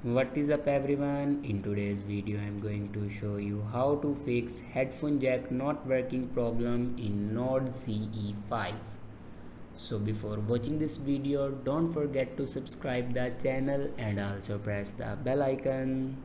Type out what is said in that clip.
What is up everyone? In today's video I am going to show you how to fix headphone jack not working problem in Node CE5. So before watching this video, don't forget to subscribe the channel and also press the bell icon.